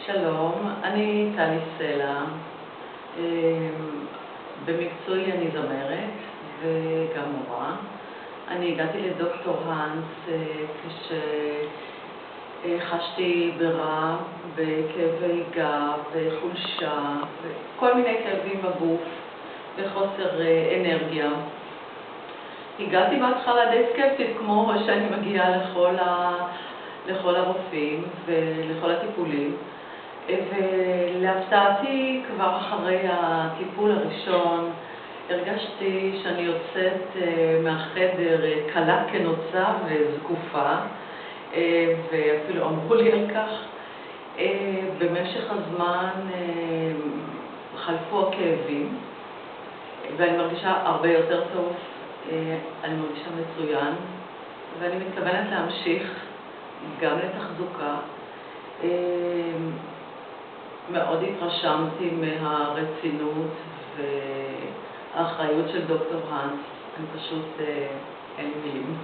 שלום, אני טלי סלע. במקצועי אני זמרת וגם מורה. אני הגעתי לדוקטור האנס כשחשתי ברע, בכאבי גב, בחולשה, כל מיני כאבים בגוף, בחוסר אנרגיה. הגעתי בהתחלה די סקפטית, כמו שאני מגיעה לכל הרופאים ולכל הטיפולים. ולהפתעתי, כבר אחרי הטיפול הראשון, הרגשתי שאני יוצאת מהחדר קלה כנוצה וזקופה, ואפילו אמרו לי על כך. במשך הזמן חלפו הכאבים, ואני מרגישה הרבה יותר טוב, אני מרגישה מצוין, ואני מתכוונת להמשיך גם לתחזוקה. מאוד התרשמתי מהרצינות והאחריות של דוקטור האנס. אני פשוט אין לי מילים.